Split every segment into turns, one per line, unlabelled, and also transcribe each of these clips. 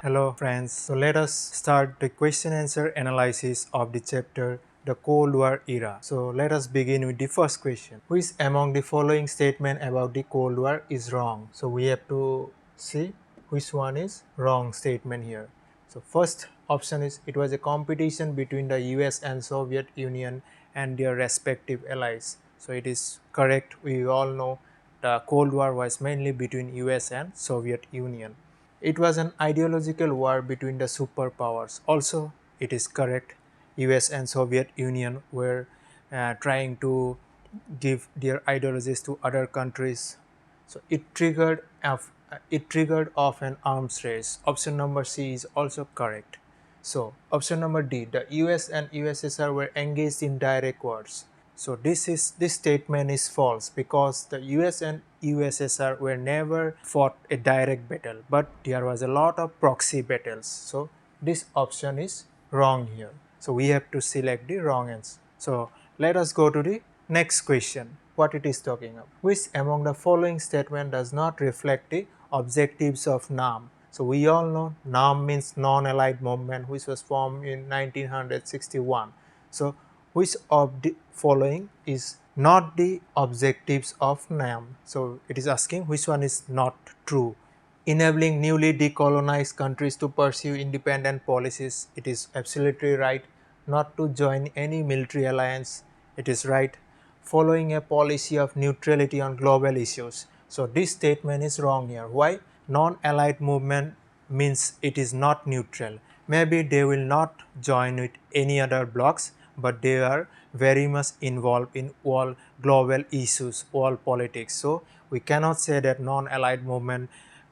Hello friends. So let us start the question answer analysis of the chapter The Cold War Era. So let us begin with the first question. Which among the following statement about the Cold War is wrong? So we have to see which one is wrong statement here. So first option is it was a competition between the US and Soviet Union and their respective allies. So it is correct. We all know the Cold War was mainly between US and Soviet Union. It was an ideological war between the superpowers. Also, it is correct. US and Soviet Union were trying to give their ideologies to other countries. So it triggered off an arms race. Option number C is also correct. So option number D, the US and USSR were engaged in direct wars. So this statement is false because the US and USSR were never fought a direct battle, but there was a lot of proxy battles. So this option is wrong here. So we have to select the wrong answer. So let us go to the next question. What it is talking about. Which among the following statement does not reflect the objectives of NAM? So we all know NAM means non-allied movement, which was formed in 1961. So which of the following is not the objectives of NAM? So it is asking which one is not true. Enabling newly decolonized countries to pursue independent policies, it is absolutely right. Not to join any military alliance, it is right. Following a policy of neutrality on global issues. So this statement is wrong here. Why? Non-allied movement means it is not neutral. Maybe they will not join with any other blocs, but they are very much involved in all global issues, all politics. So we cannot say that non-allied movement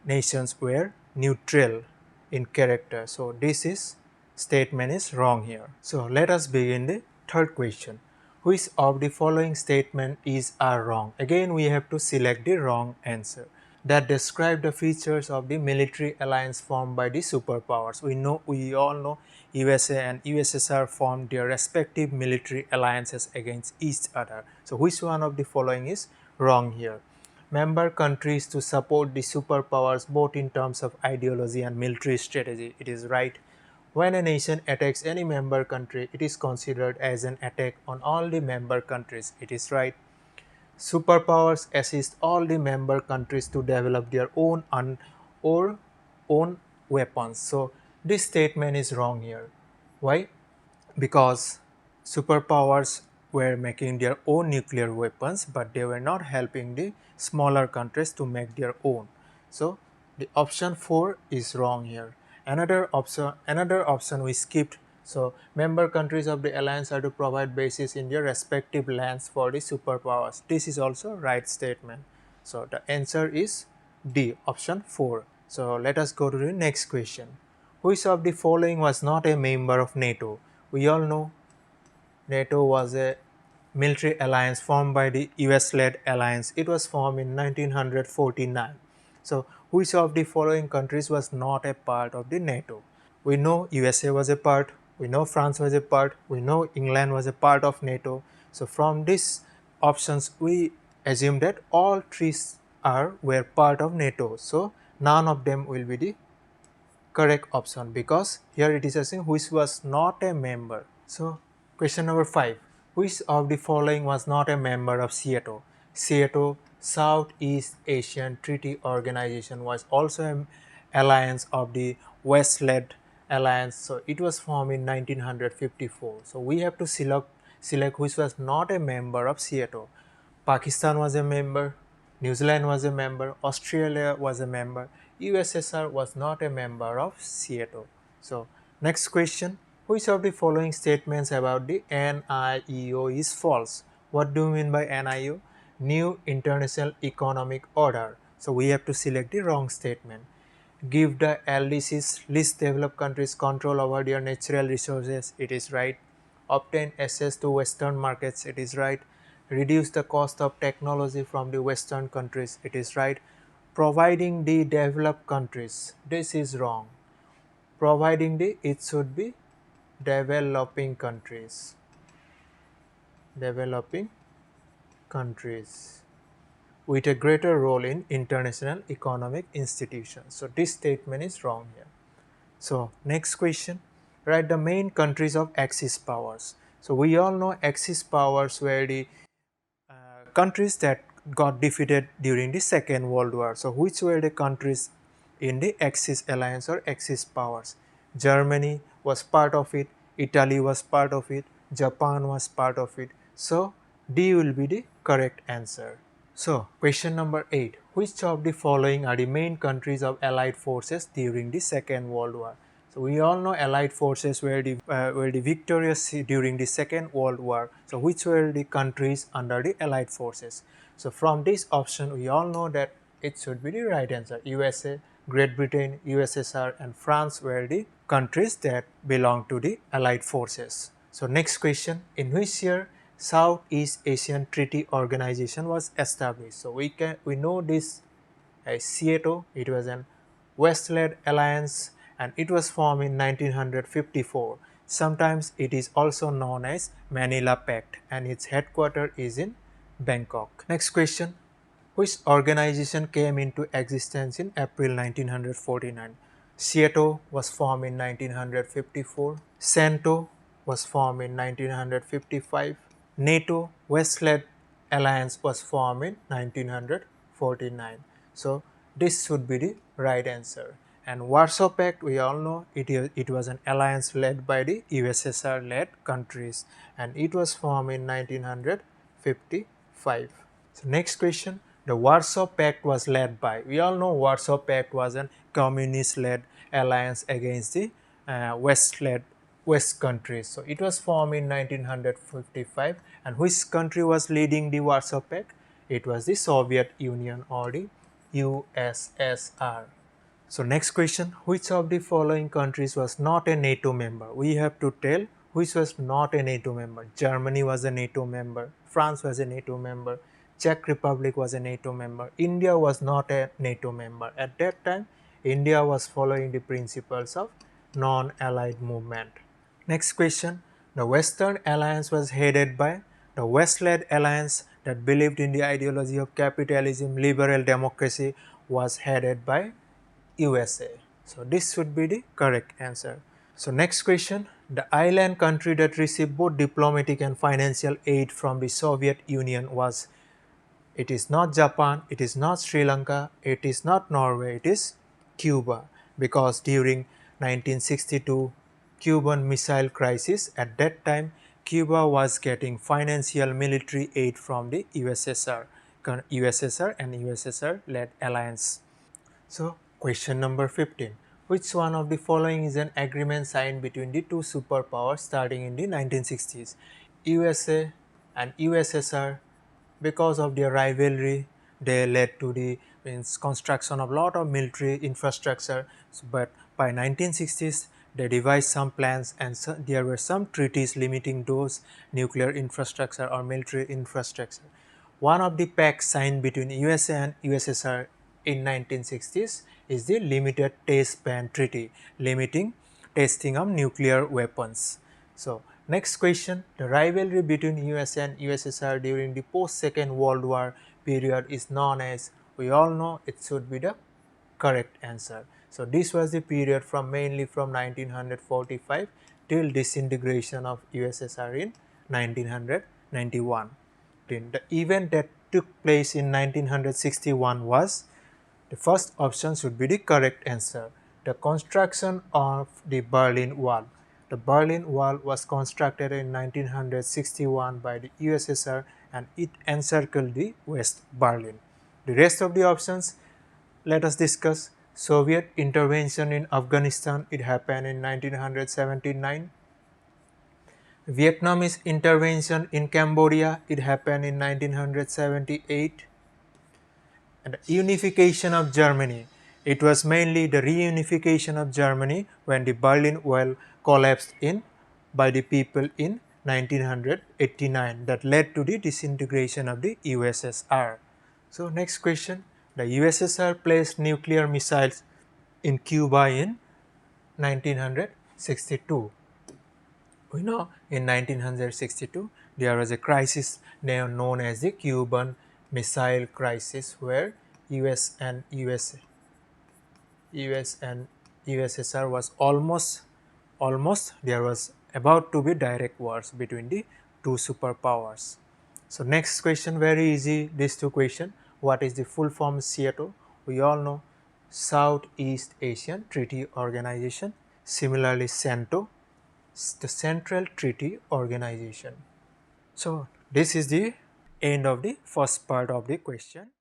nations were neutral in character. So this is statement is wrong here. So let us begin the third question. Which of the following statement is wrong? Again we have to select the wrong answer that describe the features of the military alliance formed by the superpowers. We all know USA and USSR formed their respective military alliances against each other. So which one of the following is wrong here? Member countries to support the superpowers both in terms of ideology and military strategy. It is right. When a nation attacks any member country, it is considered as an attack on all the member countries. It is right. Superpowers assist all the member countries to develop their or own weapons. So this statement is wrong here. Why? Because superpowers were making their own nuclear weapons, but they were not helping the smaller countries to make their own. So the option 4 is wrong here. Another option we skipped. So member countries of the alliance are to provide bases in their respective lands for the superpowers. This is also right statement. So the answer is D, option 4. So let us go to the next question. Which of the following was not a member of NATO? We all know NATO was a military alliance formed by the US-led alliance. It was formed in 1949. So which of the following countries was not a part of the NATO? We know USA was a part, we know France was a part, we know England was a part of NATO. So from these options we assume that all three were part of NATO. So none of them will be the correct option because here it is asking which was not a member. So question number 5. Which of the following was not a member of SEATO? SEATO, Southeast Asian Treaty Organization, was also an alliance of the West-led alliance. So it was formed in 1954. So we have to select which was not a member of SEATO. Pakistan was a member, New Zealand was a member, Australia was a member, USSR was not a member of SEATO. So next question, which of the following statements about the NIEO is false? What do you mean by NIEO? New International Economic Order. So we have to select the wrong statement. Give the LDCs, least developed countries, control over their natural resources. It is right. Obtain access to Western markets. It is right. Reduce the cost of technology from the Western countries. It is right. Providing the developed countries. This is wrong. Providing the, it should be developing countries. Developing countries with a greater role in international economic institutions. So this statement is wrong here. So next question, write the main countries of Axis powers. So we all know Axis powers were the countries that got defeated during the Second World War. So which were the countries in the Axis alliance or Axis powers? Germany was part of it, Italy was part of it, Japan was part of it. So D will be the correct answer. So question number 8. Which of the following are the main countries of Allied forces during the Second World War? So we all know Allied forces were the victorious during the Second World War. So which were the countries under the Allied forces? So from this option we all know that it should be the right answer. USA, Great Britain, USSR and France were the countries that belong to the Allied forces. So next question, in which year Southeast Asian Treaty Organization was established? So we know this as Sethi. It was an West-led alliance and it was formed in 1954. Sometimes it is also known as Manila Pact and its headquarters is in Bangkok. Next question, which organization came into existence in April 1949? Sethi was formed in 1954. CENTO was formed in 1955. NATO West-led alliance was formed in 1949. So this should be the right answer. And Warsaw Pact, we all know it was an alliance led by the USSR-led countries and it was formed in 1955. So next question, the Warsaw Pact was led by, we all know Warsaw Pact was an communist-led alliance against the West countries. So it was formed in 1955 and which country was leading the Warsaw Pact? It was the Soviet Union or the USSR. So next question, which of the following countries was not a NATO member? We have to tell which was not a NATO member. Germany was a NATO member, France was a NATO member, Czech Republic was a NATO member, India was not a NATO member. At that time, India was following the principles of non-allied movement. Next question, the Western Alliance was headed by the West-led alliance that believed in the ideology of capitalism, liberal democracy was headed by USA. So this should be the correct answer. So next question, the island country that received both diplomatic and financial aid from the Soviet Union was, it is not Japan, it is not Sri Lanka, it is not Norway, it is Cuba, because during 1962 Cuban Missile Crisis, at that time Cuba was getting financial military aid from the USSR and USSR led alliance. So question number 15. Which one of the following is an agreement signed between the two superpowers starting in the 1960s? USA and USSR, because of their rivalry, they led to the construction of lot of military infrastructure. But by 1960s, they devised some plans and there were some treaties limiting those nuclear infrastructure or military infrastructure. One of the pacts signed between USA and USSR in 1960s is the Limited Test Ban Treaty, limiting testing of nuclear weapons. So next question, the rivalry between US and USSR during the post-Second World War period is known as, we all know it should be the correct answer. So this was the period mainly from 1945 till disintegration of USSR in 1991. The event that took place in 1961 was, the first option should be the correct answer, the construction of the Berlin Wall. The Berlin Wall was constructed in 1961 by the USSR and it encircled the West Berlin. The rest of the options, let us discuss. Soviet intervention in Afghanistan, it happened in 1979. Vietnamese intervention in Cambodia, it happened in 1978. And the unification of Germany, it was mainly the reunification of Germany when the Berlin Wall collapsed by the people in 1989 that led to the disintegration of the USSR. So next question, the USSR placed nuclear missiles in Cuba in 1962. We know in 1962 there was a crisis known as the Cuban Missile Crisis, where US and USSR was almost there was about to be direct wars between the two superpowers. So next question, very easy, these two questions. What is the full form SEATO? We all know, Southeast Asian Treaty Organization. Similarly, CENTO, the Central Treaty Organization. So this is the end of the first part of the question.